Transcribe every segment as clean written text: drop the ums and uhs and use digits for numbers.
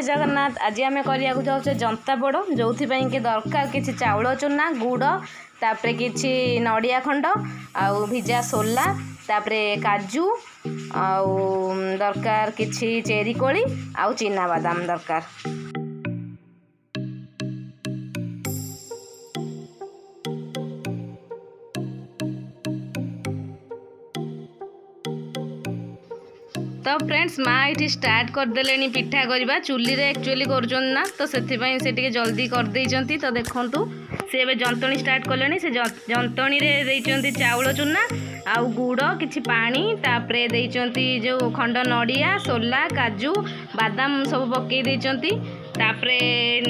जगन्नाथ। आज आम करने जाऊे जंता पोड़ जो कि दरकार कि चाउल चूना गुड़ तापर कि नड़िया खंड आउ भिजा सोला तापर काजू आउ दरकार कि चेरी कोली आउ चिना बादाम दरकार। तो फ्रेंड्स माँ ये स्टार्ट करदे पिठा करवा चुली रे एक्चुअली कर तो से जल्दी कर देइचंती। तो देखु सी ए जंतणी स्टार्ट कले से जंतणी रे चाउल चूना आउ गुड़ कि पानी तापरे देइचंती जो खंड नड़िया सोला काजू बादाम सब पकई देइचंती। तापरे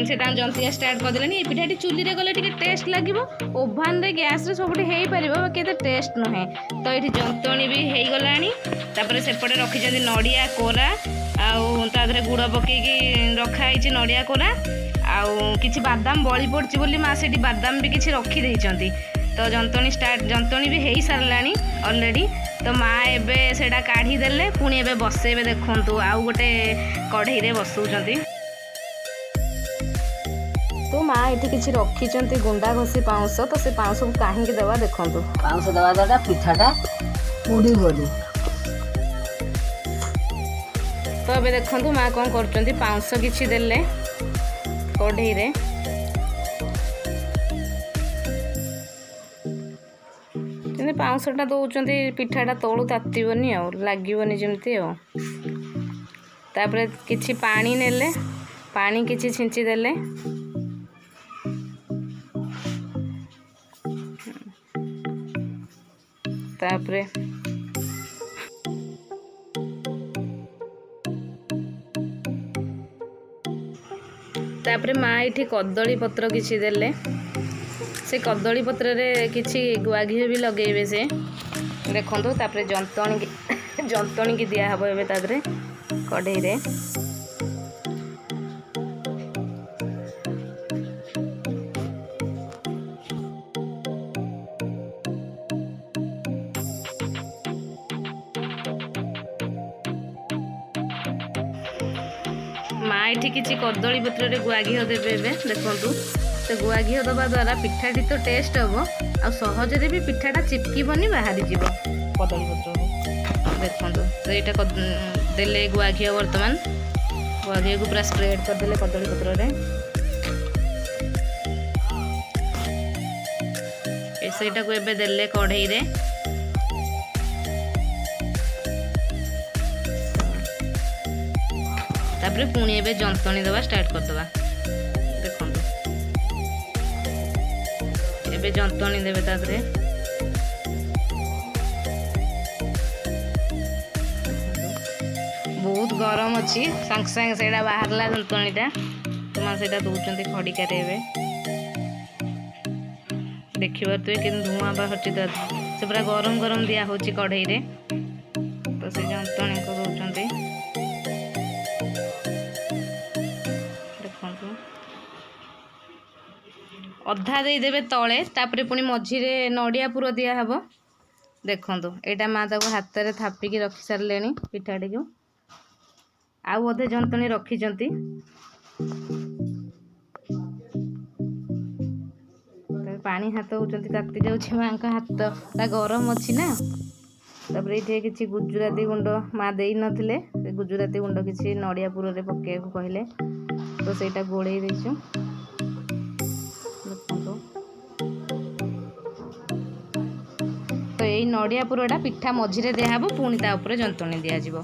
से जंतिया स्टार्ट करदे। पिठाटी चुली रे गले टेस्ट लगे ओभान रे गैस रे सब हो के टेस्ट नुहे। तो ये जंतणी भी हो गलानी। तापरे सेपटे रखी नड़िया कोरा आउ तादरे गुड़ पकईकी रखाई नड़िया कोरा आउ किछि बादाम बड़ी पड़ची बोली माँ से बादाम भी किछि रखी देइचंती। तो जंतणी भी हो सारानी ऑलरेडी। तो माँ एबे सेटा काढ़ी देले पुणी एबे बसेबे देखंतु आउ गोटे कढ़ई रे बसौचंती। तो माँ ये किसी रखी गुंडा घसी पाउंस तो से पाउंस को कहीं देवा देखंतु पाउंस देवा द्वारा पिठाटा पुड़ी बोली। तो अबे देखंतु माँ कौन करचंती पाउंस किछि देले कढ़ई रे पाउंसटा दौरान पिठाटा तलू तातीबनी आ लगे जमती आ। तापरे किछि पानी नेले पानी किछि छिंची देले तापरे तापरे माँ ये कदली पत्र किछि देले से कदली पत्र रे किछि गुआ घी भी लगेबे से देखंतु। तापरे जंतणी की दिया हबो एबे तादरे कढ़ई रे। माँ ये किसी कदली पत्र रे गुआ घी देवे देखंतु। तो गुआ घी दबा द्वारा पिठाटी तो टेस्ट हम आ सहजरे भी पिठाटा चिपकबनी बाहरी जीव कदली पत्र देखो। तो यहाँ देले गुआ घी बर्तमान गुआ घी को पूरा स्प्रेड करदे कदली पत्र रे। सेटा को एबे देले कढ़ई रे तापरे पुणी एबे जंतणी दबा स्टार्ट करदबा देखो। एबे जंतणी देबे तादरे बहुत गरम अच्छी सांग सांग से बाहरला जंतणीटा। तो माँ से दौरान खड़िकार देखिए कि धुआं बाहर से पूरा गरम गरम दिया हो कढ़ई रे। तो से जंतणी को दौरान अधा देदेवे तले तापरे पुणी मझिरे नड़िया पुर दिया हबो देखंतु। एटा माँ ताको हाथ रे थापिकी रखी सारे पिठाटी को आउ अधे जंतणी रखिचंती। पानी हाथ होचंती ताती जाउछि माँ का हाथ ता गरम अच्छी ना। तापरे ये किछि गुजराती गुंड माँ देई नथिले से गुजराती गुंड किछि नड़िया पुर रे पके को कहले। तो सेटा गोळेई देछु। तो यही नड़िया पुरटा पिठा मझिरे दिहब पुणी ता ऊपर जंतणी दिया जिवो।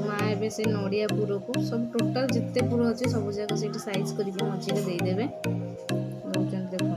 माँ एबे से नड़िया पुर को सब टोटाल जिते पुर अच्छे सब जगह से साइज करके मझिरे देदेवे दौरान देखो।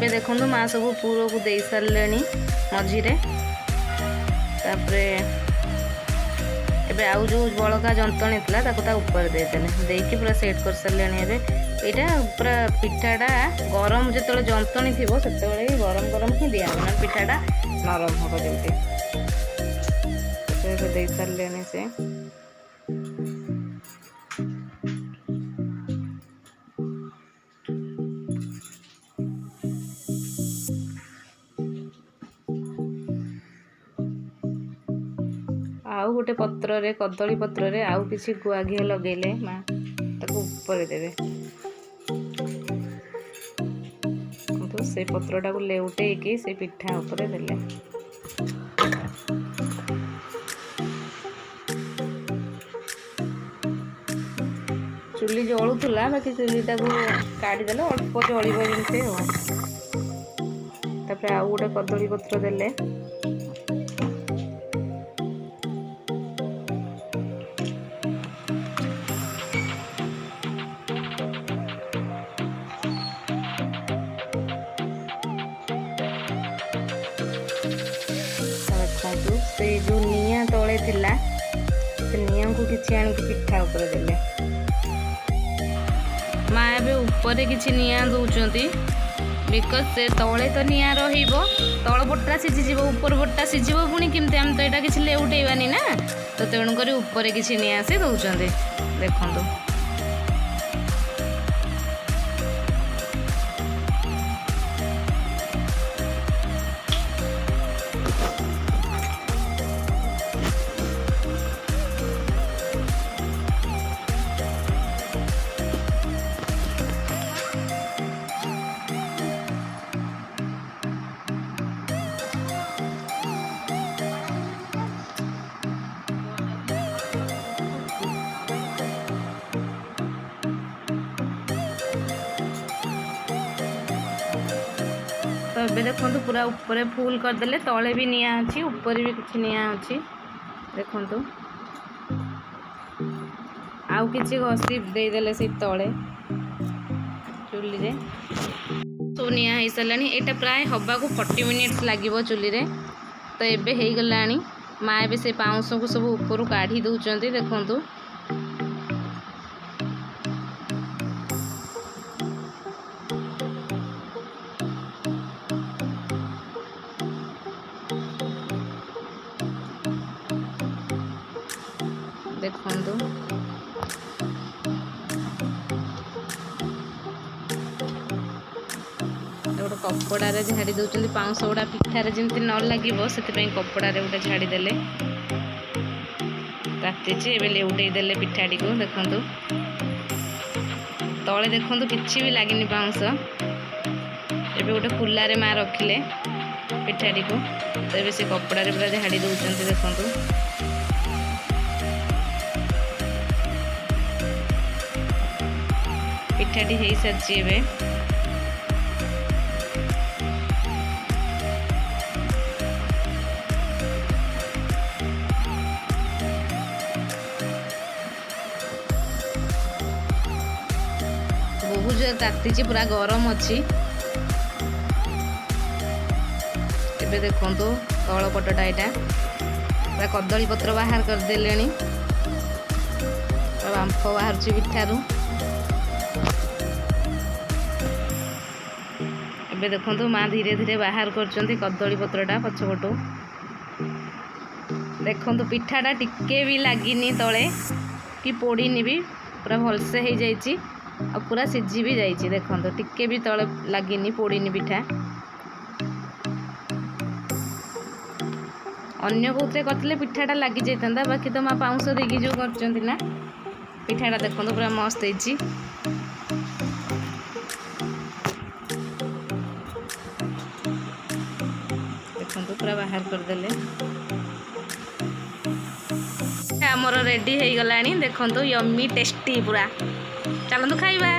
ଏବେ ଦେଖନ୍ତୁ ମାଆ ସବୁ ପୁରକୁ ଦେଇ ସାରିଲେଣି ମଝିରେ। ତାପରେ ଏବେ ଆଉ ଯେଉଁ ବଳକା ଯନ୍ତଣୀ ଥିଲା ତାକୁ ତା ଉପରେ ଦେଇଦେଲେ, ଦେଇକି ପୁରା ସେଟ୍ କରିସାରିଲେଣି। ଏବେ ଏଇଟା ପୁରା ପିଠାଟା ଗରମ ଯେତେବେଳେ ଯନ୍ତଣୀ ଥିବ ସେତେବେଳେ ହିଁ ଗରମ ଗରମ ହିଁ ଦିଆହେବ, ମାନେ ପିଠାଟା ନରମ ହେବ ଯେମିତି। ଏବେ ଦେଇ ସାରିଲେଣି ସେ। ଆଉ ଗୋଟେ ପତ୍ରରେ, କଦଳୀ ପତ୍ରରେ ଆଉ କିଛି ଗୁଆ ଘିଅ ଲଗେଇଲେ ମା ତାକୁ ଉପରେ ଦେବେ। ସେଇ ପତ୍ରଟାକୁ ଲେଉଟେଇକି ସେ ପିଠା ଉପରେ ଦେଲେ। ଚୁଲି ଜଳୁଥିଲା, ବାକି ଚୁଲିଟାକୁ କାଢ଼ିଦେଲେ, ଅଳ୍ପ ଜଳିବ ଯେମିତି ଆଉ। ତାପରେ ଆଉ ଗୋଟେ କଦଳୀ ପତ୍ର ଦେଲେ। ଦେଖନ୍ତୁ ସେ ଯେଉଁ ନିଆଁ ତଳେ ଥିଲା ସେ ନିଆଁକୁ କିଛି ଆଣିକି ପିଠା ଉପରେ ଦେଲେ। ମା ଏବେ ଉପରେ କିଛି ନିଆଁ ଦେଉଛନ୍ତି, ବିକଜ ସେ ତଳେ ତ ନିଆଁ ରହିବ, ତଳ ପଟଟା ସିଝିଯିବ, ଉପର ପଟଟା ସିଝିବ ପୁଣି କେମିତି, ଆମେ ତ ଏଇଟା କିଛି ଲେଉଟେଇବାନି ନା, ତ ତେଣୁକରି ଉପରେ କିଛି ନିଆଁ ସେ ଦେଉଛନ୍ତି। ଦେଖନ୍ତୁ ତ ଏବେ ଦେଖନ୍ତୁ ପୁରା ଉପରେ ଫୁଲ୍ କରିଦେଲେ, ତଳେ ବି ନିଆଁ ଅଛି, ଉପରେ ବି କିଛି ନିଆଁ ଅଛି। ଦେଖନ୍ତୁ ଆଉ କିଛି ଘଷି ଦେଇଦେଲେ ସେ ତଳେ ଚୁଲିରେ, ସବୁ ନିଆଁ ହେଇସାରିଲାଣି। ଏଇଟା ପ୍ରାୟ ହବାକୁ 40 ମିନିଟ୍ସ ଲାଗିବ ଚୁଲିରେ। ତ ଏବେ ହେଇଗଲାଣି। ମା ଏବେ ସେ ପାଉଁଶକୁ ସବୁ ଉପରୁ କାଢ଼ି ଦେଉଛନ୍ତି। ଦେଖନ୍ତୁ ଦେଖନ୍ତୁ ଗୋଟେ କପଡ଼ାରେ ଝାଡ଼ି ଦେଉଛନ୍ତି, ପାଉଁଶ ଗୁଡ଼ା ପିଠାରେ ଯେମିତି ନ ଲାଗିବ ସେଥିପାଇଁ କପଡ଼ାରେ ଗୋଟେ ଝାଡ଼ି ଦେଲେ। ତାତିଛି, ଏବେ ଲେଉଟେଇ ଦେଲେ ପିଠାଟିକୁ। ଦେଖନ୍ତୁ ତଳେ ଦେଖନ୍ତୁ କିଛି ବି ଲାଗିନି ପାଉଁଶ। ଏବେ ଗୋଟେ କୁଲାରେ ମା ରଖିଲେ ପିଠାଟିକୁ, ତ ଏବେ ସେ କପଡ଼ାରେ ପୁରା ଝାଡ଼ି ଦେଉଛନ୍ତି। ଦେଖନ୍ତୁ ପିଠାଟି ହେଇସାରିଛି। ଏବେ ବହୁତ ଜୋର ତାତିଛି, ପୁରା ଗରମ ଅଛି। ଏବେ ଦେଖନ୍ତୁ ତଳ ପଟଟା ଏଇଟା ପୁରା କଦଳୀ ପତ୍ର ବାହାର କରିଦେଲେଣି, ବାମ୍ଫ ବାହାରୁଛି ପିଠାରୁ। ଏବେ ଦେଖନ୍ତୁ ମା ଧୀରେ ଧୀରେ ବାହାର କରୁଛନ୍ତି କଦଳୀ ପତ୍ରଟା ପଛପଟୁ। ଦେଖନ୍ତୁ ପିଠାଟା ଟିକେ ବି ଲାଗିନି ତଳେ, କି ପୋଡ଼ିନି ବି, ପୁରା ଭଲସେ ହେଇଯାଇଛି ଆଉ ପୁରା ସିଝି ବି ଯାଇଛି। ଦେଖନ୍ତୁ ଟିକେ ବି ତଳେ ଲାଗିନି, ପୋଡ଼ିନି ପିଠା। ଅନ୍ୟ କେଉଁଥିରେ କରିଥିଲେ ପିଠାଟା ଲାଗିଯାଇଥାନ୍ତା, ବାକି ତ ମା ପାଉଁଶ ଦେଇକି ଯେଉଁ କରିଛନ୍ତି ନା, ପିଠାଟା ଦେଖନ୍ତୁ ପୁରା ମସ୍ତ ହେଇଛି। ଦେଖନ୍ତୁ ପୁରା ବାହାର କରିଦେଲେ। ଆମର ରେଡ଼ି ହେଇଗଲାଣି। ଦେଖନ୍ତୁ ୟମ୍ମି ଟେଷ୍ଟି ପୁରା। ଚାଲନ୍ତୁ ଖାଇବା।